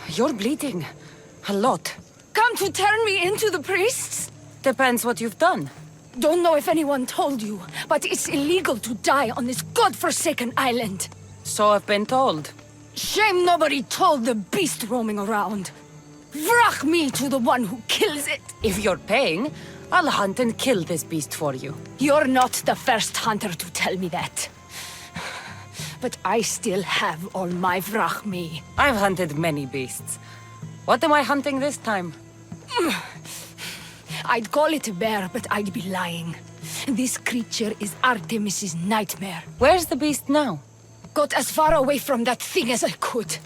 You're bleeding. A lot. Come to turn me into the priests? Depends what you've done. Don't know if anyone told you, but it's illegal to die on this godforsaken island. So I've been told. Shame nobody told the beast roaming around. Vrach me to the one who kills it. If you're paying, I'll hunt and kill this beast for you. You're not the first hunter to tell me that. But I still have all my vrach me. I've hunted many beasts. What am I hunting this time? I'd call it a bear, but I'd be lying. This creature is Artemis's nightmare. Where's the beast now? Got as far away from that thing as I could.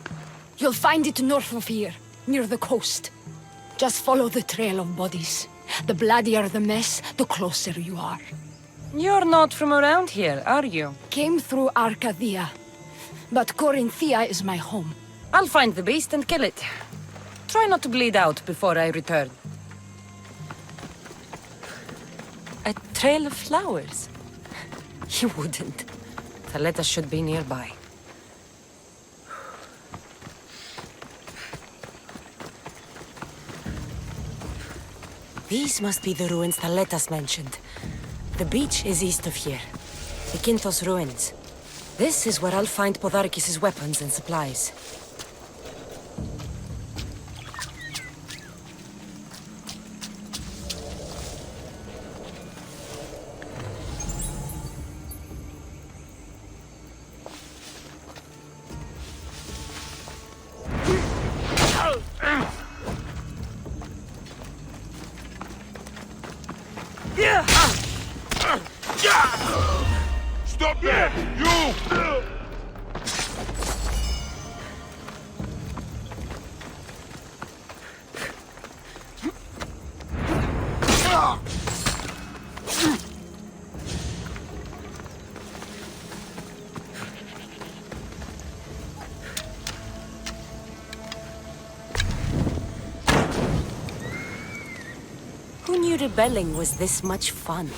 You'll find it north of here, near the coast. Just follow the trail of bodies. The bloodier the mess, the closer you are. You're not from around here, are you? Came through Arcadia, but Corinthia is my home. I'll find the beast and kill it. Try not to bleed out before I return. A trail of flowers? You wouldn't. Thaleta should be nearby. These must be the ruins Thaletas mentioned. The beach is east of here. The Kintos ruins. This is where I'll find Podarkes' weapons and supplies. Stop there! You! Who knew rebelling was this much fun?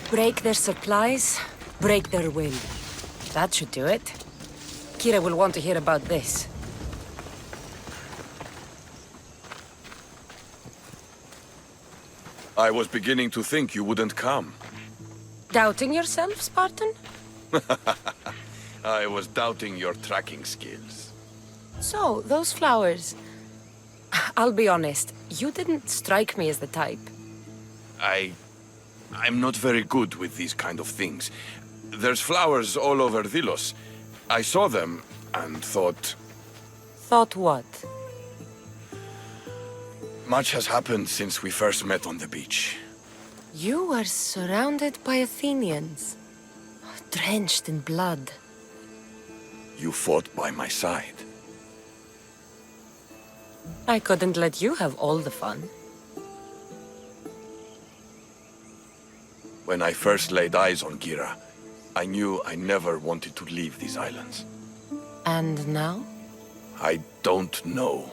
Break their supplies, break their will. That should do it. Kyra will want to hear about this. I was beginning to think you wouldn't come. Doubting yourself, Spartan? I was doubting your tracking skills. So, those flowers... I'll be honest, you didn't strike me as the type. I'm not very good with these kind of things. There's flowers all over Delos. I saw them and thought... Thought what? Much has happened since we first met on the beach. You are surrounded by Athenians. Drenched in blood. You fought by my side. I couldn't let you have all the fun. When I first laid eyes on Kyra, I knew I never wanted to leave these islands. And now? I don't know.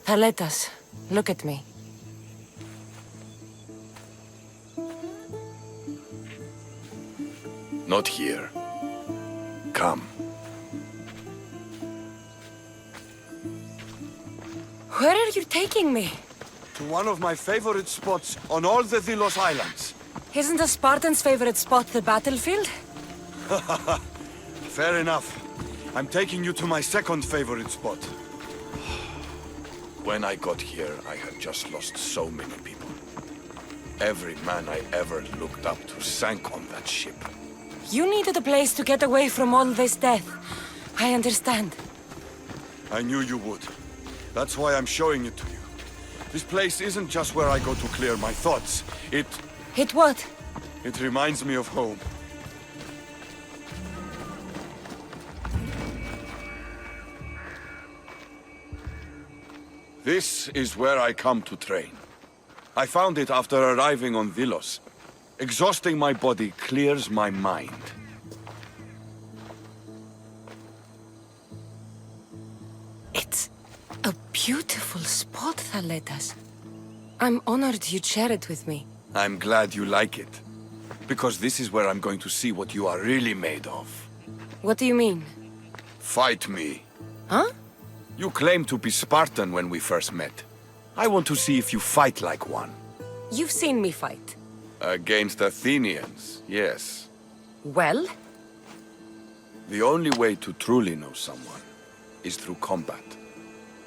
Thaletas, look at me. Not here. Come. Where are you taking me? To one of my favorite spots on all the Delos Islands. Isn't a Spartan's favorite spot the battlefield? Fair enough. I'm taking you to my second favorite spot. When I got here, I had just lost so many people. Every man I ever looked up to sank on that ship. You needed a place to get away from all this death. I understand. I knew you would. That's why I'm showing it to you. This place isn't just where I go to clear my thoughts. It what? It reminds me of home. This is where I come to train. I found it after arriving on Delos. Exhausting my body clears my mind. It's a beautiful spot, Thaletas. I'm honored you'd share it with me. I'm glad you like it. Because this is where I'm going to see what you are really made of. What do you mean? Fight me. Huh? You claimed to be Spartan when we first met. I want to see if you fight like one. You've seen me fight. Against Athenians, yes. Well? The only way to truly know someone is through combat.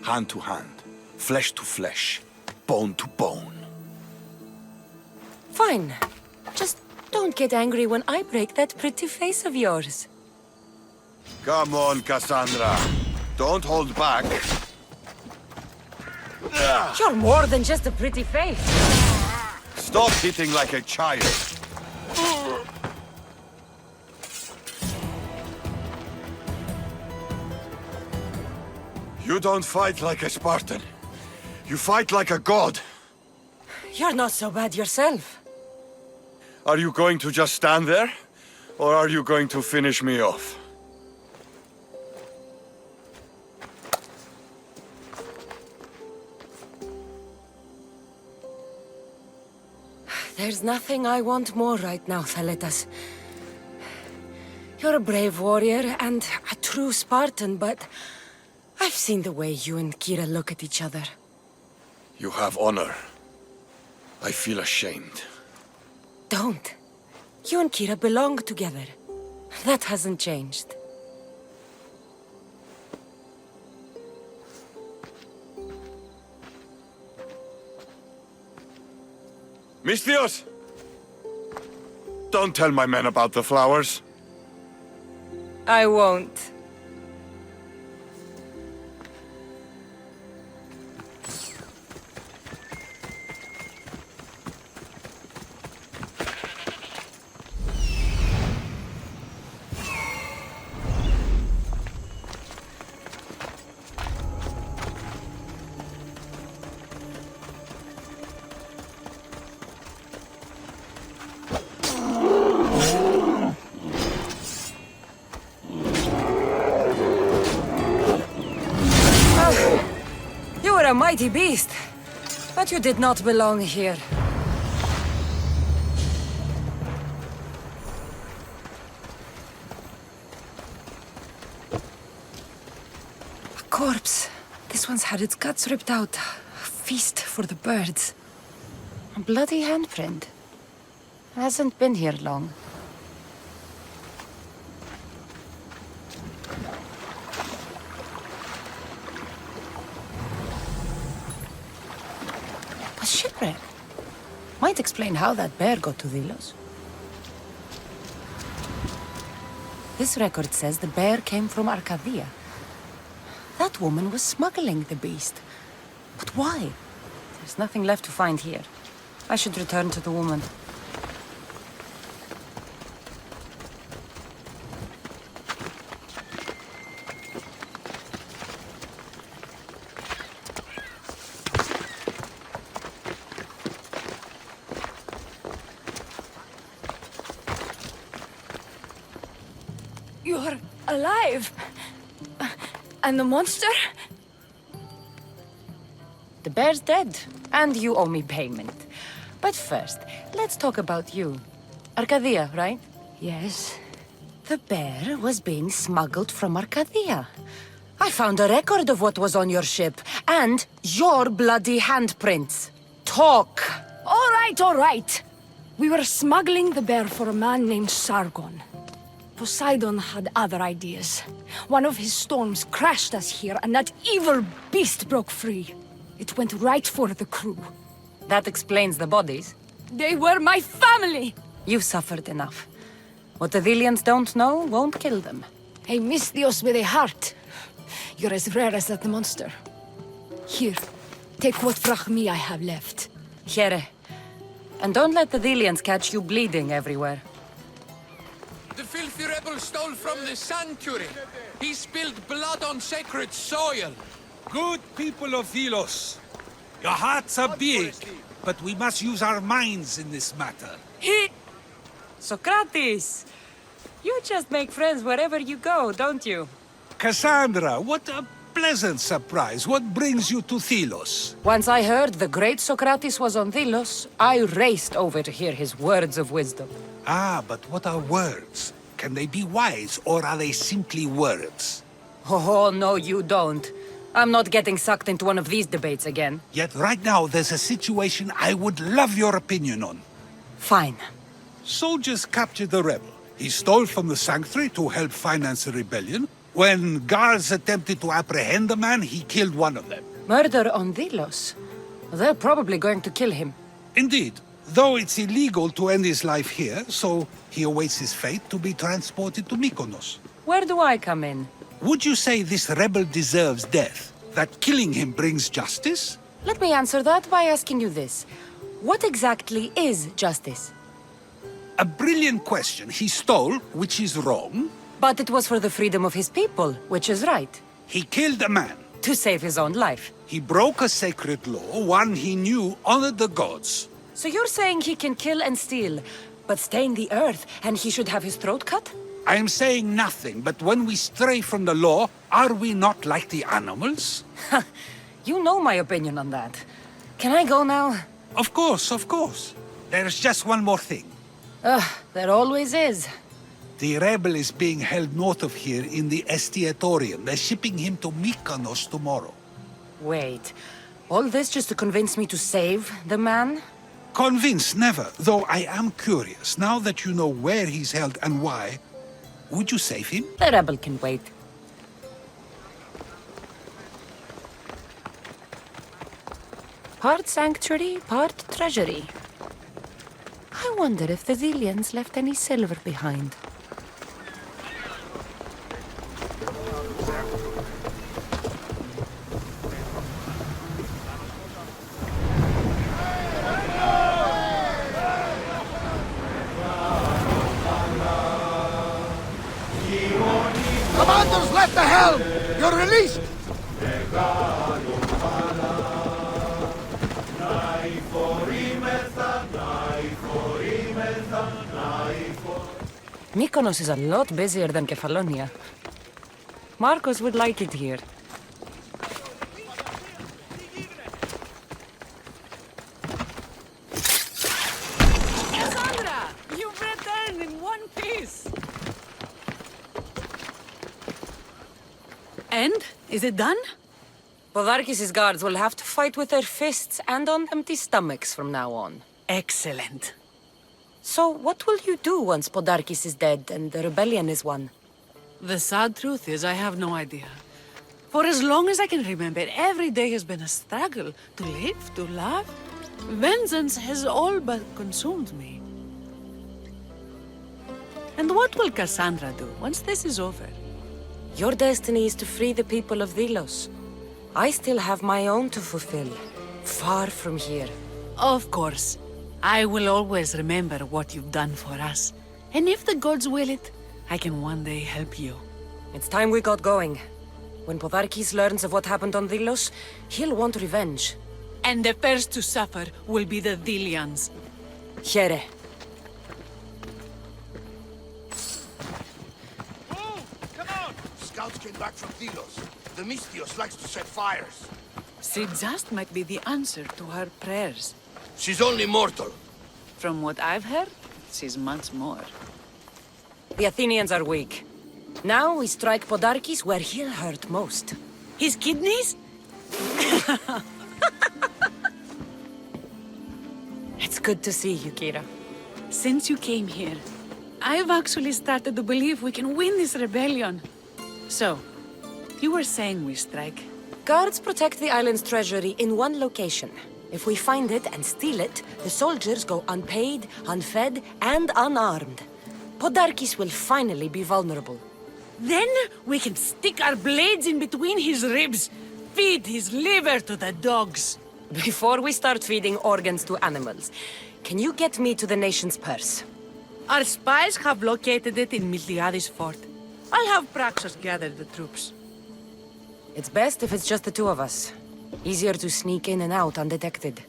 Hand to hand, flesh to flesh, bone to bone. Fine. Just don't get angry when I break that pretty face of yours. Come on, Kassandra. Don't hold back. You're more than just a pretty face. Stop hitting like a child. You don't fight like a Spartan. You fight like a god. You're not so bad yourself. Are you going to just stand there? Or are you going to finish me off? There's nothing I want more right now, Thaletas. You're a brave warrior and a true Spartan, but I've seen the way you and Kyra look at each other. You have honor. I feel ashamed. Don't. You and Kyra belong together. That hasn't changed. Misthios! Don't tell my men about the flowers. I won't. A mighty beast, but you did not belong here. A corpse. This one's had its guts ripped out. A feast for the birds. A bloody handprint. Hasn't been here long. A shipwreck. Might explain how that bear got to Delos. This record says the bear came from Arcadia. That woman was smuggling the beast. But why? There's nothing left to find here. I should return to the woman. You're alive? And the monster? The bear's dead, and you owe me payment. But first, let's talk about you. Arcadia, right? Yes. The bear was being smuggled from Arcadia. I found a record of what was on your ship, and your bloody handprints. Talk! All right. We were smuggling the bear for a man named Sargon. Poseidon had other ideas. One of his storms crashed us here, and that evil beast broke free. It went right for the crew. That explains the bodies. They were my family! You've suffered enough. What the Villians don't know won't kill them. A Misthios with a heart. You're as rare as that monster. Here, take what frachmi I have left. Here. And don't let the Villians catch you bleeding everywhere. The filthy rebel stole from the sanctuary. He spilled blood on sacred soil. Good people of Delos, your hearts are big, but we must use our minds in this matter. Socrates! You just make friends wherever you go, don't you? Kassandra, what a pleasant surprise. What brings you to Delos? Once I heard the great Socrates was on Delos, I raced over to hear his words of wisdom. Ah, but what are words? Can they be wise, or are they simply words? Oh, no, you don't. I'm not getting sucked into one of these debates again. Yet right now, there's a situation I would love your opinion on. Fine. Soldiers captured the rebel. He stole from the sanctuary to help finance the rebellion. When guards attempted to apprehend the man, he killed one of them. Murder on Delos. They're probably going to kill him. Indeed, though it's illegal to end his life here, so he awaits his fate to be transported to Mykonos. Where do I come in? Would you say this rebel deserves death? That killing him brings justice? Let me answer that by asking you this. What exactly is justice? A brilliant question. He stole, which is wrong. But it was for the freedom of his people, which is right. He killed a man. To save his own life. He broke a sacred law, one he knew honored the gods. So you're saying he can kill and steal, but stain the earth, and he should have his throat cut? I am saying nothing, but when we stray from the law, are we not like the animals? You know my opinion on that. Can I go now? Of course, of course. There's just one more thing. There always is. The rebel is being held north of here in the Estiatorium. They're shipping him to Mykonos tomorrow. Wait, all this just to convince me to save the man? Convinced, never. Though I am curious, now that you know where he's held and why, would you save him? The rebel can wait. Part sanctuary, part treasury. I wonder if the Zillians left any silver behind. Commanders left the helm! You're released! Mykonos is a lot busier than Kefalonia. Marcos would like it here. Kassandra! You've returned in one piece! And? Is it done? Podarkes' guards will have to fight with their fists and on empty stomachs from now on. Excellent. So, what will you do once Podarkes is dead and the rebellion is won? The sad truth is I have no idea. For as long as I can remember, every day has been a struggle to live, to love. Vengeance has all but consumed me. And what will Kassandra do once this is over? Your destiny is to free the people of Delos. I still have my own to fulfill, far from here. Of course. I will always remember what you've done for us. And if the gods will it, I can one day help you. It's time we got going. When Podarkes learns of what happened on Delos, he'll want revenge. And the first to suffer will be the Zillians. Here. Scouts came back from Delos. The Mystios likes to set fires. She just might be the answer to her prayers. She's only mortal. From what I've heard, she's much more. The Athenians are weak. Now we strike Podarkes where he'll hurt most. His kidneys? It's good to see you, Kyra. Since you came here, I've actually started to believe we can win this rebellion. So, you were saying we strike? Guards protect the island's treasury in one location. If we find it and steal it, the soldiers go unpaid, unfed, and unarmed. Podarkes will finally be vulnerable. Then we can stick our blades in between his ribs, feed his liver to the dogs. Before we start feeding organs to animals, can you get me to the nation's purse? Our spies have located it in Miltiades' fort. I'll have Praxos gather the troops. It's best if it's just the two of us. Easier to sneak in and out undetected.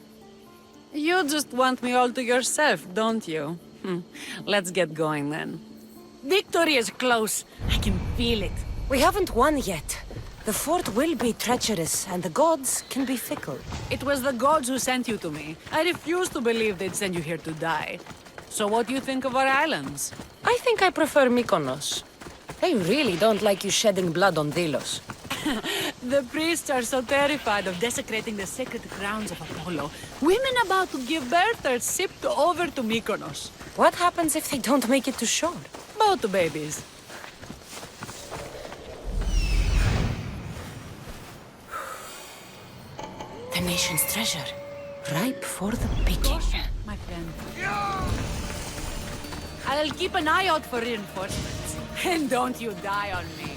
You just want me all to yourself, don't you? Let's get going then. Victory is close. I can feel it. We haven't won yet. The fort will be treacherous, and the gods can be fickle. It was the gods who sent you to me. I refuse to believe they'd send you here to die. So what do you think of our islands? I think I prefer Mykonos. They really don't like you shedding blood on Delos. The priests are so terrified of desecrating the sacred grounds of Apollo. Women about to give birth are shipped over to Mykonos. What happens if they don't make it to shore? Both babies. The nation's treasure, ripe for the picking. My friend. I'll keep an eye out for reinforcements. And don't you die on me.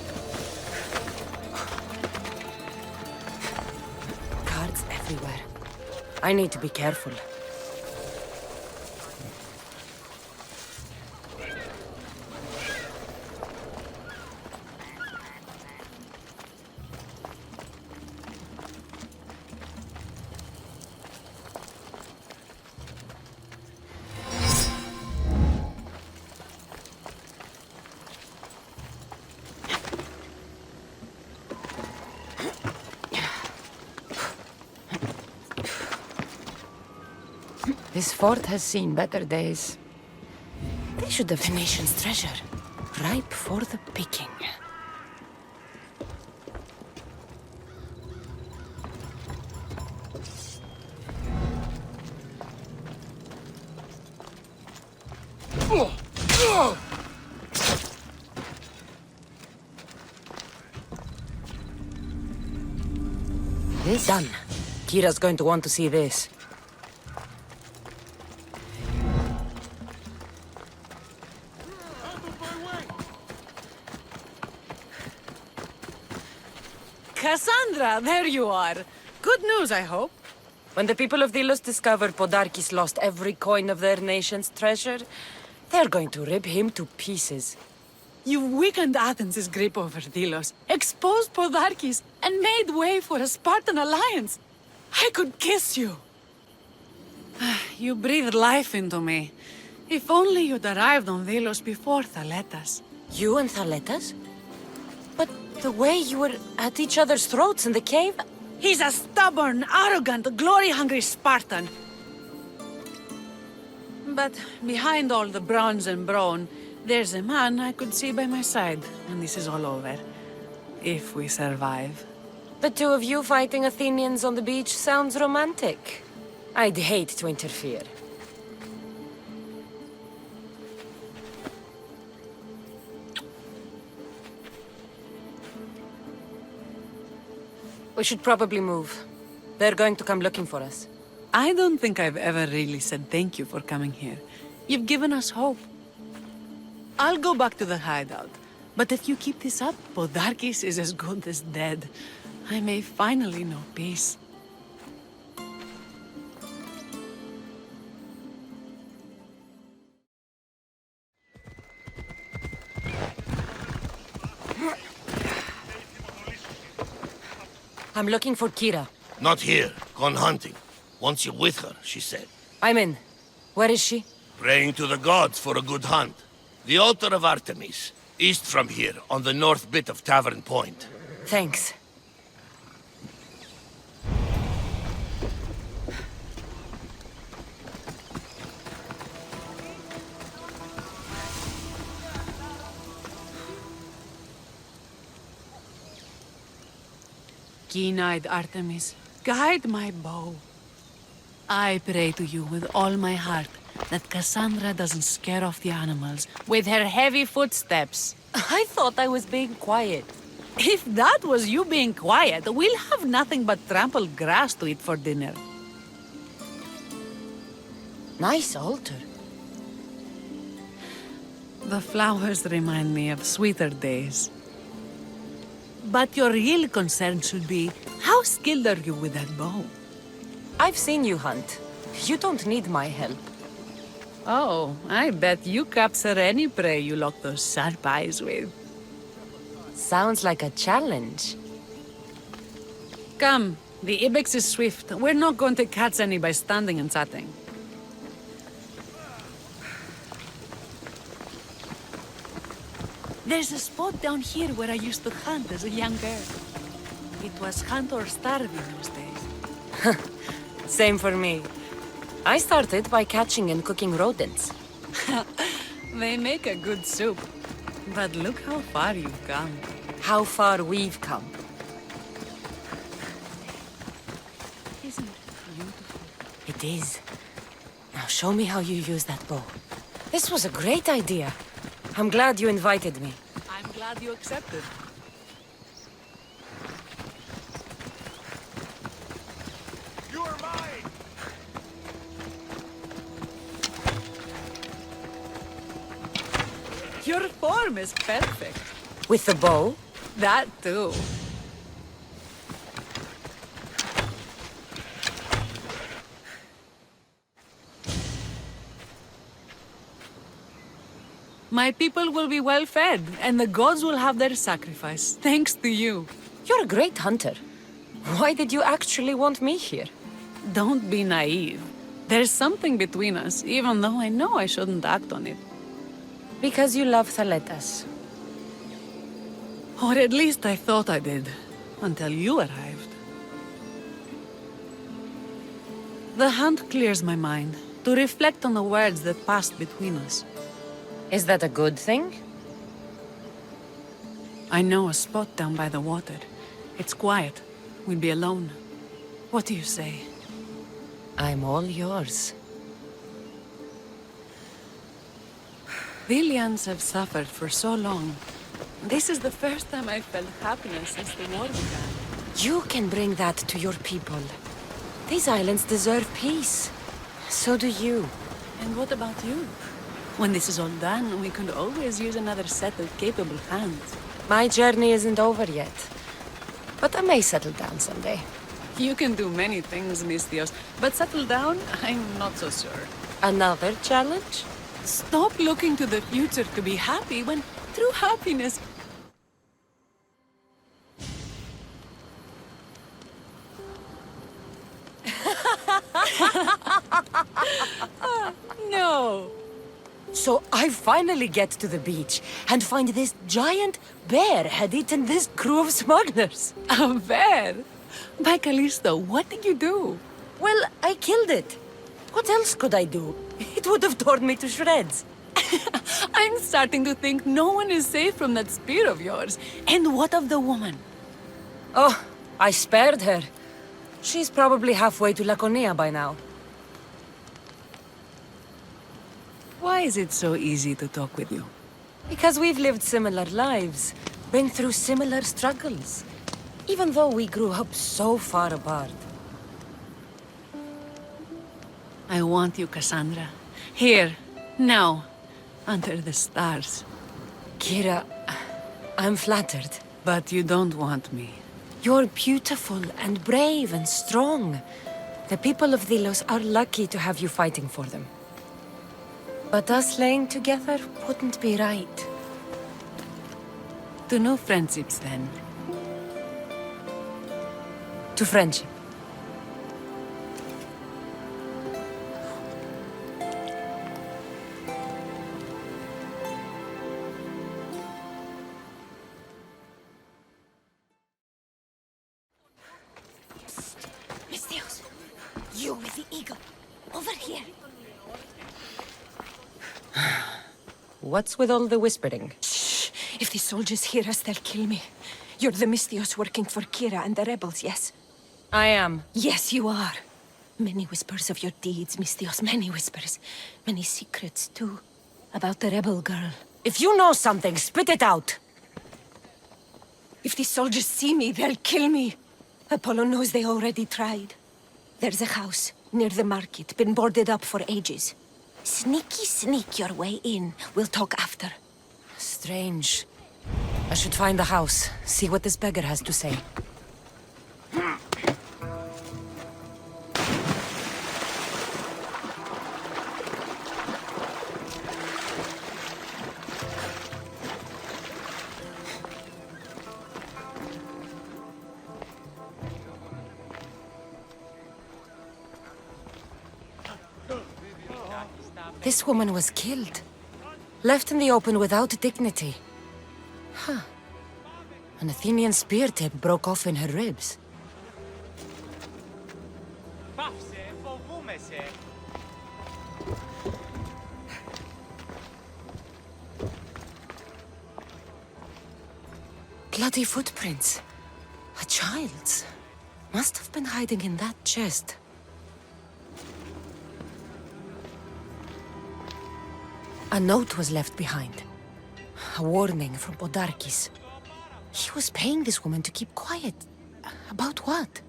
Guards everywhere. I need to be careful. This fort has seen better days. They should have the nation's treasure, ripe for the picking. This done. Kyra's going to want to see this. Kassandra, there you are. Good news, I hope. When the people of Delos discovered Podarkes lost every coin of their nation's treasure, they're going to rip him to pieces. You weakened Athens' grip over Delos, exposed Podarkes, and made way for a Spartan alliance. I could kiss you. You breathed life into me. If only you'd arrived on Delos before Thaletas. You and Thaletas? But the way you were at each other's throats in the cave... He's a stubborn, arrogant, glory-hungry Spartan. But behind all the bronze and brawn, there's a man I could see by my side when this is all over. If we survive. The two of you fighting Athenians on the beach sounds romantic. I'd hate to interfere. We should probably move. They're going to come looking for us. I don't think I've ever really said thank you for coming here. You've given us hope. I'll go back to the hideout. But if you keep this up, Podarkes is as good as dead. I may finally know peace. I'm looking for Kyra. Not here. Gone hunting. Wants you with her, she said. I'm in. Where is she? Praying to the gods for a good hunt. The altar of Artemis, east from here, on the north bit of Tavern Point. Thanks. Keen-eyed Artemis, guide my bow. I pray to you with all my heart that Kassandra doesn't scare off the animals with her heavy footsteps. I thought I was being quiet. If that was you being quiet, we'll have nothing but trampled grass to eat for dinner. Nice altar. The flowers remind me of sweeter days. But your real concern should be, how skilled are you with that bow? I've seen you hunt. You don't need my help. Oh, I bet you capture any prey you lock those sharp eyes with. Sounds like a challenge. Come, the ibex is swift. We're not going to catch any by standing and chatting. There's a spot down here where I used to hunt as a young girl. It was hunt or starve in those days. Same for me. I started by catching and cooking rodents. They make a good soup. But look how far you've come. How far we've come. Isn't it beautiful? It is. Now show me how you use that bow. This was a great idea. I'm glad you invited me. I'm glad you accepted. You're mine! Your form is perfect. With the bow? That too. My people will be well fed, and the gods will have their sacrifice, thanks to you. You're a great hunter. Why did you actually want me here? Don't be naive. There's something between us, even though I know I shouldn't act on it. Because you love Thaletas. Or at least I thought I did, until you arrived. The hunt clears my mind, to reflect on the words that passed between us. Is that a good thing? I know a spot down by the water. It's quiet. We'll be alone. What do you say? I'm all yours. The Illians have suffered for so long. This is the first time I've felt happiness since the war began. You can bring that to your people. These islands deserve peace. So do you. And what about you? When this is all done, we could always use another set of capable hands. My journey isn't over yet. But I may settle down someday. You can do many things, Mistios, but settle down, I'm not so sure. Another challenge? Stop looking to the future to be happy when true happiness... No. So I finally get to the beach and find this giant bear had eaten this crew of smugglers. A bear? My Callisto, what did you do? Well, I killed it. What else could I do? It would have torn me to shreds. I'm starting to think no one is safe from that spear of yours. And what of the woman? Oh, I spared her. She's probably halfway to Laconia by now. Why is it so easy to talk with you? Because we've lived similar lives, been through similar struggles, even though we grew up so far apart. I want you, Kassandra. Here, now, under the stars. Kyra, I'm flattered. But you don't want me. You're beautiful and brave and strong. The people of Delos are lucky to have you fighting for them. But us laying together wouldn't be right. To no friendships, then. To friendship. Mistios, you with the eagle. Over here. What's with all the whispering? Shh. If the soldiers hear us, they'll kill me. You're the Mistios working for Kyra and the rebels, yes? I am. Yes, you are. Many whispers of your deeds, Mistios. Many whispers. Many secrets, too. About the rebel girl. If you know something, spit it out. If the soldiers see me, they'll kill me. Apollo knows they already tried. There's a house near the market, been boarded up for ages. Sneak your way in. We'll talk after. Strange. I should find the house, see what this beggar has to say. This woman was killed. Left in the open without dignity. Huh. An Athenian spear tip broke off in her ribs. Bloody footprints. A child's. Must have been hiding in that chest. A note was left behind. A warning from Podarkes. He was paying this woman to keep quiet. About what?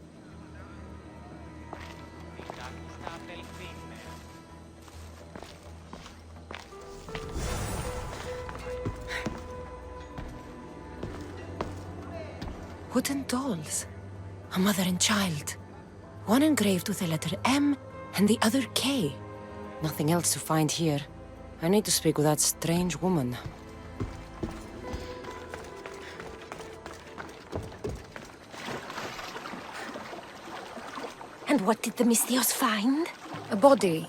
Wooden dolls. A mother and child. One engraved with the letter M and the other K. Nothing else to find here. I need to speak with that strange woman. And what did the Mystios find? A body.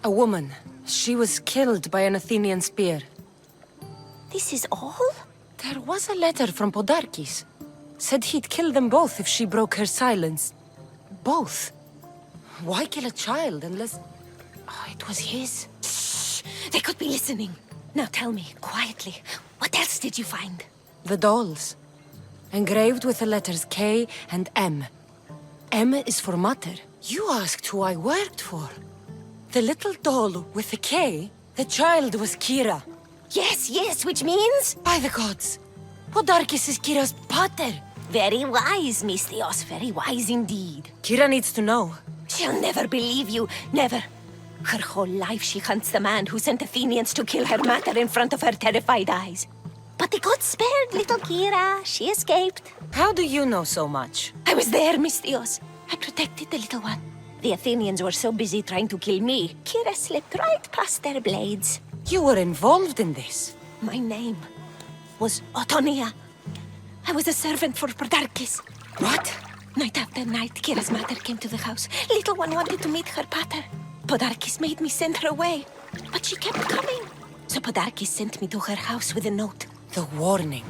A woman. She was killed by an Athenian spear. This is all? There was a letter from Podarkes. Said he'd kill them both if she broke her silence. Both? Why kill a child unless... Oh, it was his. Shh! They could be listening. Now tell me, quietly, what else did you find? The dolls. Engraved with the letters K and M. M is for mater. You asked who I worked for. The little doll with the K, the child was Kyra. Yes, which means? By the gods. Podarkes is Kyra's pater. Very wise, Mystios, very wise indeed. Kyra needs to know. She'll never believe you, never. Her whole life she hunts the man who sent Athenians to kill her mater in front of her terrified eyes. But the gods spared little Kyra. She escaped. How do you know so much? I was there, Mystios. I protected the little one. The Athenians were so busy trying to kill me, Kyra slipped right past their blades. You were involved in this. My name was Otonia. I was a servant for Podarkes. What? Night after night, Kyra's mother came to the house. Little one wanted to meet her pater. Podarkes made me send her away, but she kept coming. So Podarkes sent me to her house with a note. The warning.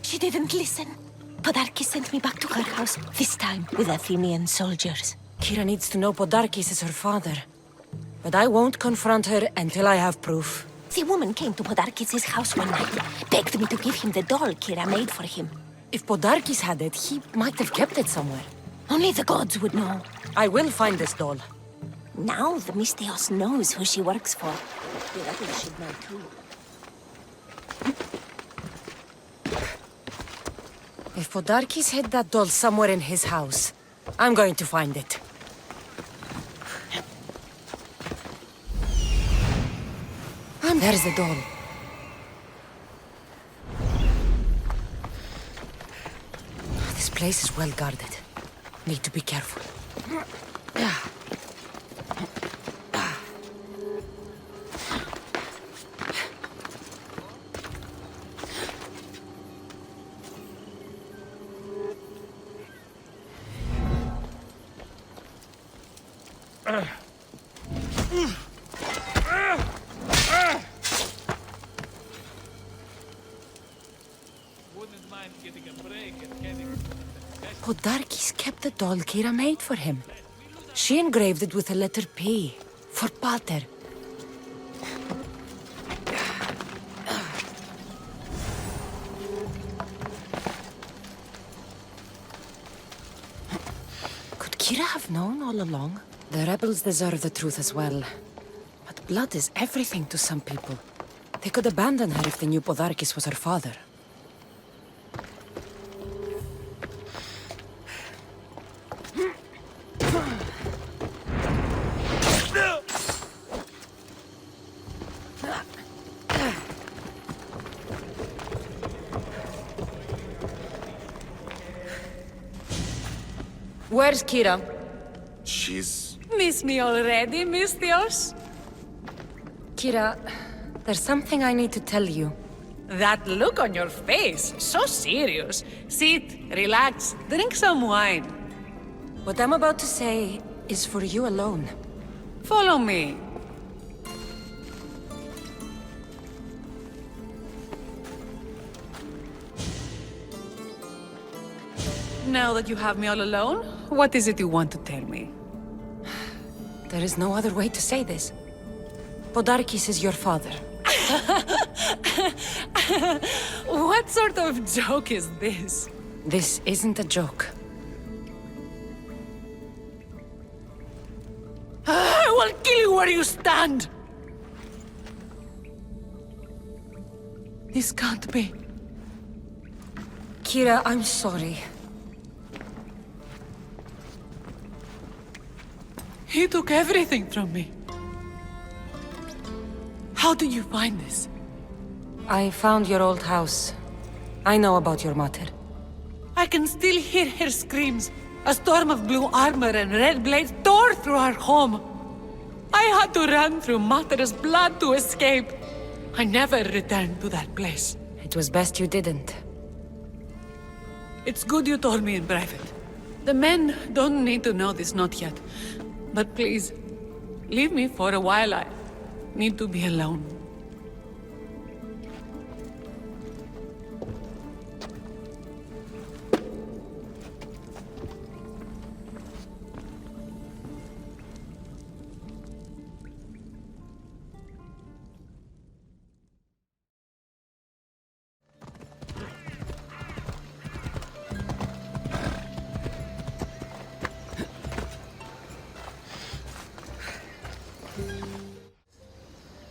She didn't listen. Podarkes sent me back to her house, this time with Athenian soldiers. Kyra needs to know Podarkes is her father. But I won't confront her until I have proof. The woman came to Podarkes' house one night, begged me to give him the doll Kyra made for him. If Podarkes had it, he might have kept it somewhere. Only the gods would know. I will find this doll. Now the Mystios knows who she works for. The others should know too. If Podarkes hid that doll somewhere in his house, I'm going to find it. And there's the doll. This place is well guarded. Need to be careful. Podarkes kept the doll Kyra made for him. She engraved it with the letter P, for pater. Could Kyra have known all along? The rebels deserve the truth as well. But blood is everything to some people. They could abandon her if they knew Podarkes was her father. Where's Kyra? She's... Miss me already, Mystios? Kyra, there's something I need to tell you. That look on your face, so serious. Sit, relax, drink some wine. What I'm about to say is for you alone. Follow me. Now that you have me all alone, what is it you want to tell me? There is no other way to say this. Podarkes is your father. What sort of joke is this? This isn't a joke. I will kill you where you stand! This can't be. Kyra, I'm sorry. He took everything from me. How did you find this? I found your old house. I know about your mother. I can still hear her screams. A storm of blue armor and red blades tore through our home. I had to run through Mother's blood to escape. I never returned to that place. It was best you didn't. It's good you told me in private. The men don't need to know this, not yet. But please, leave me for a while. I need to be alone.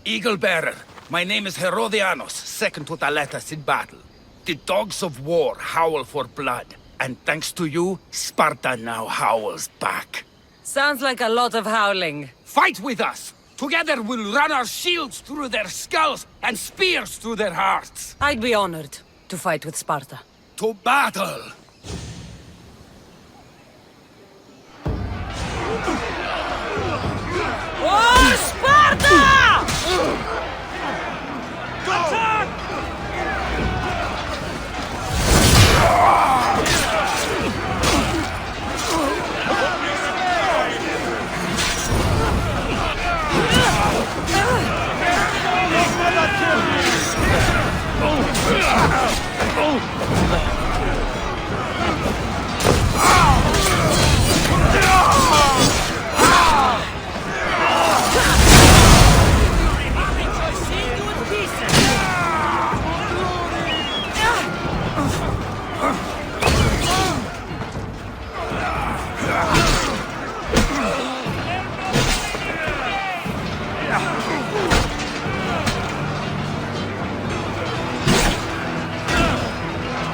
Eagle Bearer, my name is Herodianos, second to Thaletas in battle. The dogs of war howl for blood, and thanks to you, Sparta now howls back. Sounds like a lot of howling. Fight with us! Together we'll run our shields through their skulls and spears through their hearts. I'd be honored to fight with Sparta. To battle! Oh, Sparta!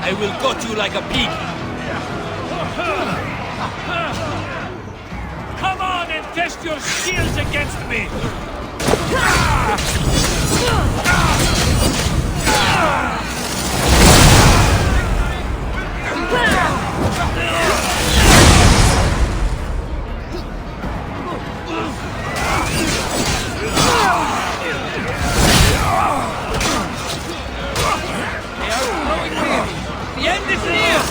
I will gut you like a pig. Come on and test your shields against me! The end is near!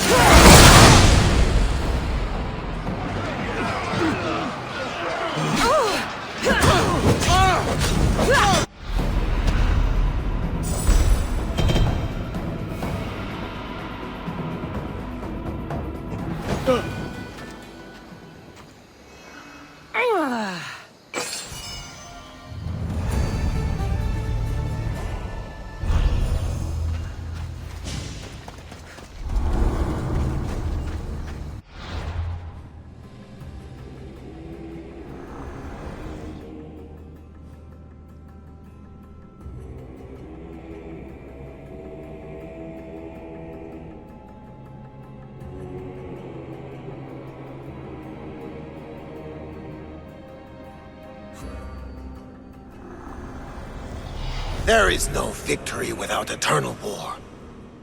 There is no victory without eternal war.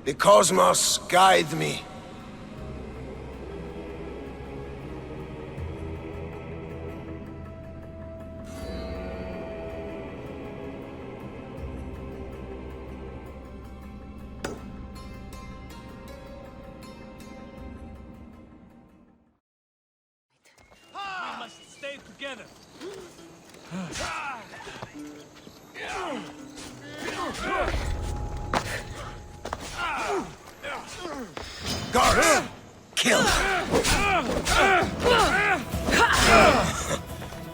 The cosmos guide me. We must stay together. Guards, kill.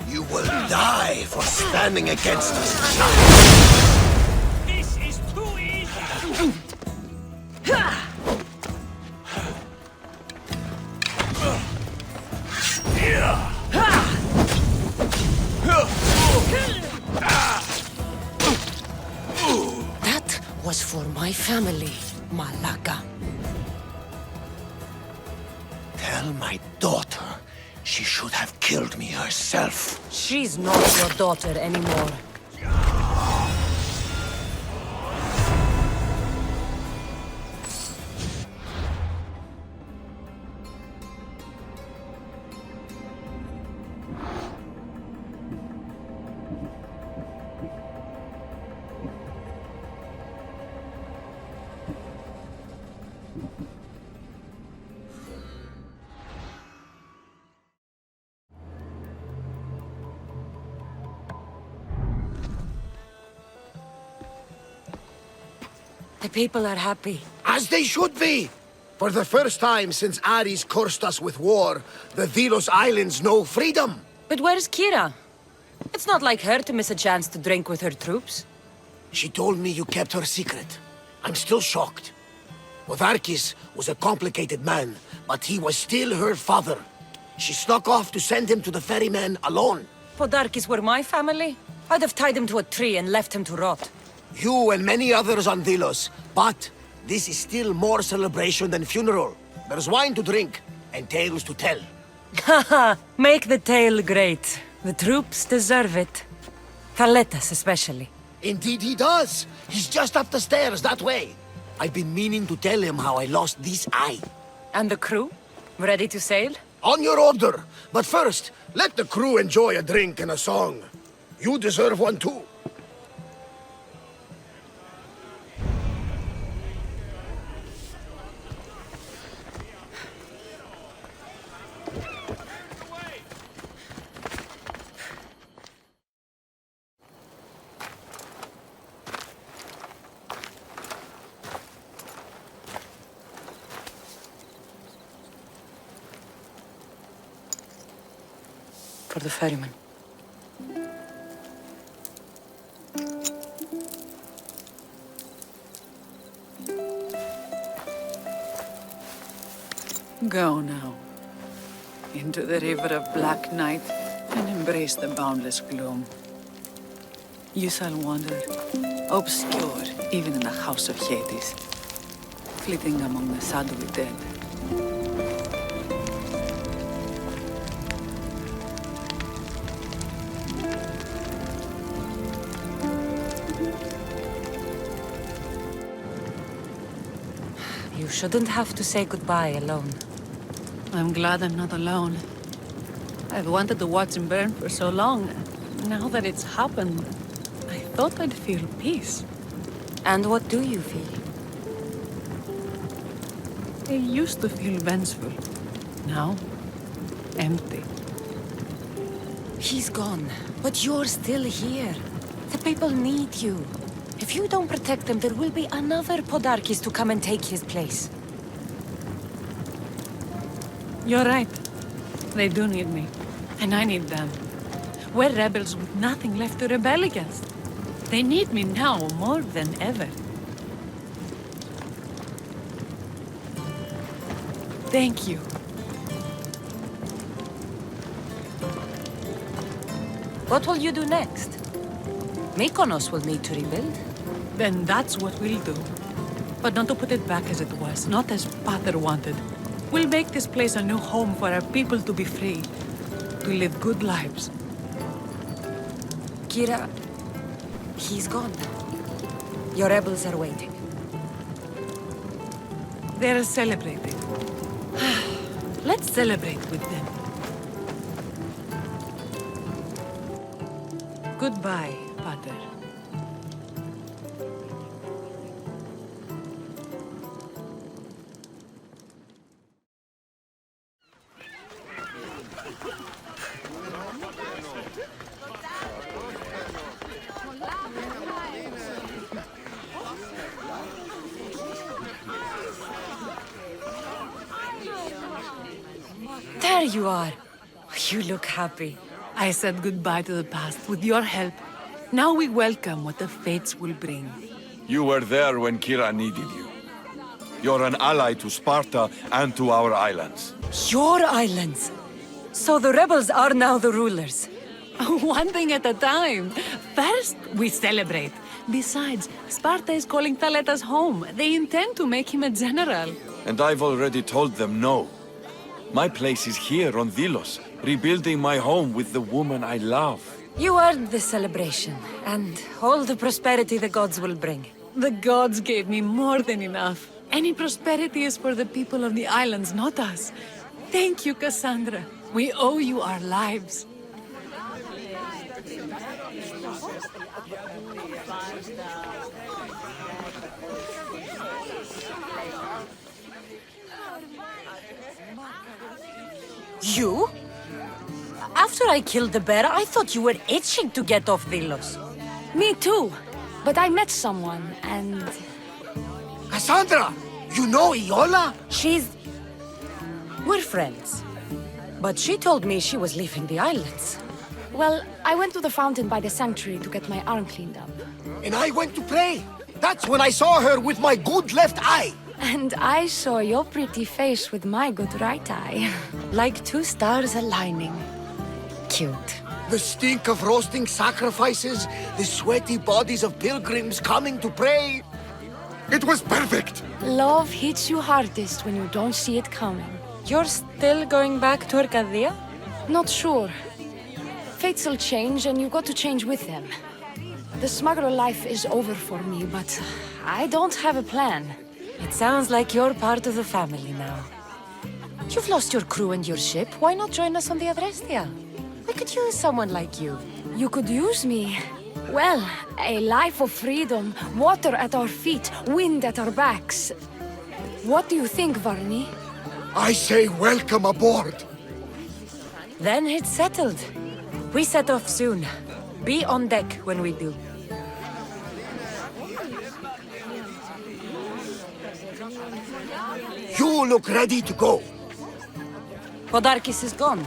You will die for standing against us. This is too easy. That was for my family, Malaka. Tell my daughter she should have killed me herself. She's not your daughter anymore. The people are happy. As they should be! For the first time since Ares cursed us with war, the Delos Islands know freedom! But where's Kyra? It's not like her to miss a chance to drink with her troops. She told me you kept her secret. I'm still shocked. Podarkes was a complicated man, but he was still her father. She snuck off to send him to the ferryman alone. Podarkes were my family. I'd have tied him to a tree and left him to rot. You and many others on Delos, but this is still more celebration than funeral. There's wine to drink, and tales to tell. Haha, make the tale great. The troops deserve it. Thaletas especially. Indeed he does. He's just up the stairs that way. I've been meaning to tell him how I lost this eye. And the crew? Ready to sail? On your order. But first, let the crew enjoy a drink and a song. You deserve one too. For the ferryman. Go now. Into the river of black night and embrace the boundless gloom. You shall wander, obscure even in the house of Hades, flitting among the shadowy dead. You shouldn't have to say goodbye alone. I'm glad I'm not alone. I've wanted to watch him burn for so long. Now that it's happened, I thought I'd feel peace. And what do you feel? I used to feel vengeful. Now, empty. He's gone, but you're still here. The people need you. If you don't protect them, there will be another Podarkes to come and take his place. You're right. They do need me. And I need them. We're rebels with nothing left to rebel against. They need me now more than ever. Thank you. What will you do next? Mykonos will need to rebuild. Then that's what we'll do. But not to put it back as it was, not as Pater wanted. We'll make this place a new home for our people to be free, to live good lives. Kyra, he's gone. Your rebels are waiting. They're celebrating. Let's celebrate with them. Goodbye, Pater. There you are. You look happy. I said goodbye to the past with your help. Now we welcome what the fates will bring. You were there when Kyra needed you. You're an ally to Sparta and to our islands. Your islands! So the rebels are now the rulers. One thing at a time. First, we celebrate. Besides, Sparta is calling Thaletas home. They intend to make him a general. And I've already told them no. My place is here on Delos, rebuilding my home with the woman I love. You earned this celebration, and all the prosperity the gods will bring. The gods gave me more than enough. Any prosperity is for the people of the islands, not us. Thank you, Kassandra. We owe you our lives. You? After I killed the bear, I thought you were itching to get off Delos. Me too. But I met someone, and... Kassandra! You know Iola? We're friends. But she told me she was leaving the islands. Well, I went to the fountain by the sanctuary to get my arm cleaned up. And I went to pray. That's when I saw her with my good left eye. And I saw your pretty face with my good right eye. Like two stars aligning. Cute. The stink of roasting sacrifices, the sweaty bodies of pilgrims coming to pray. It was perfect. Love hits you hardest when you don't see it coming. You're still going back to Arcadia? Not sure. Fates will change, and you got to change with them. The smuggler life is over for me, but I don't have a plan. It sounds like you're part of the family now. You've lost your crew and your ship. Why not join us on the Adrestia? We could use someone like you. You could use me. Well, a life of freedom, water at our feet, wind at our backs. What do you think, Varney? I say welcome aboard. Then it's settled. We set off soon. Be on deck when we do. You look ready to go. Podarkes is gone.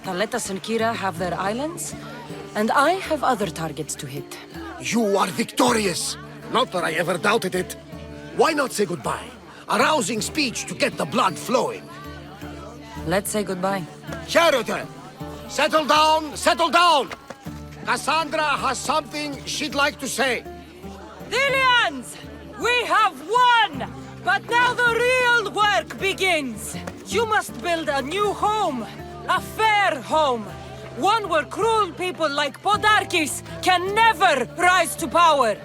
Thaletas and Kyra have their islands, and I have other targets to hit. You are victorious. Not that I ever doubted it. Why not say goodbye? A rousing speech to get the blood flowing. Let's say goodbye. Sheridan, settle down, settle down! Kassandra has something she'd like to say. Delians! We have won! But now the real work begins! You must build a new home. A fair home. One where cruel people like Podarkes can never rise to power.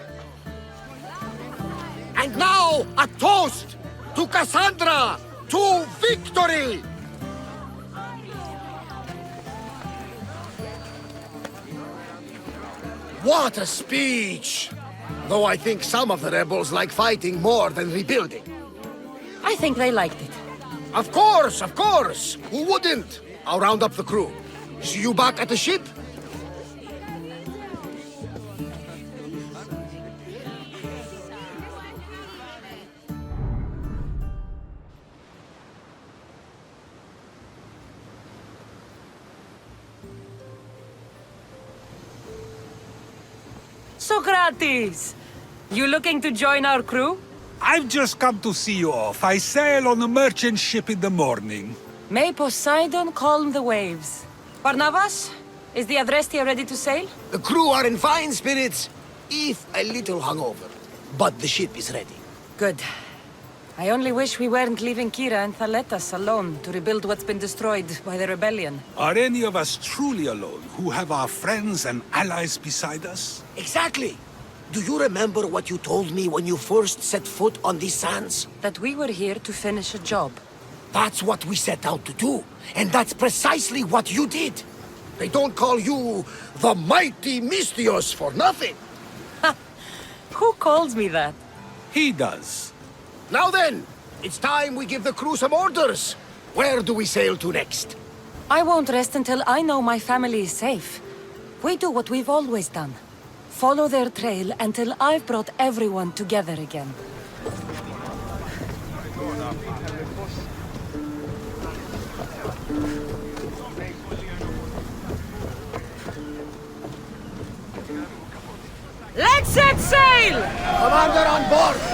And now, a toast to Kassandra! To victory! What a speech! Though I think some of the rebels like fighting more than rebuilding. I think they liked it. Of course, of course! Who wouldn't? I'll round up the crew. See you back at the ship? Socrates! You looking to join our crew? I've just come to see you off. I sail on a merchant ship in the morning. May Poseidon calm the waves. Barnabas, is the Adrestia ready to sail? The crew are in fine spirits, if a little hungover. But the ship is ready. Good. I only wish we weren't leaving Kyra and Thaletas alone to rebuild what's been destroyed by the rebellion. Are any of us truly alone, who have our friends and allies beside us? Exactly! Do you remember what you told me when you first set foot on these sands? That we were here to finish a job. That's what we set out to do, and that's precisely what you did. They don't call you the mighty Mystios for nothing. Who calls me that? He does. Now then, it's time we give the crew some orders. Where do we sail to next? I won't rest until I know my family is safe. We do what we've always done. Follow their trail until I've brought everyone together again. Let's set sail! Commander on board!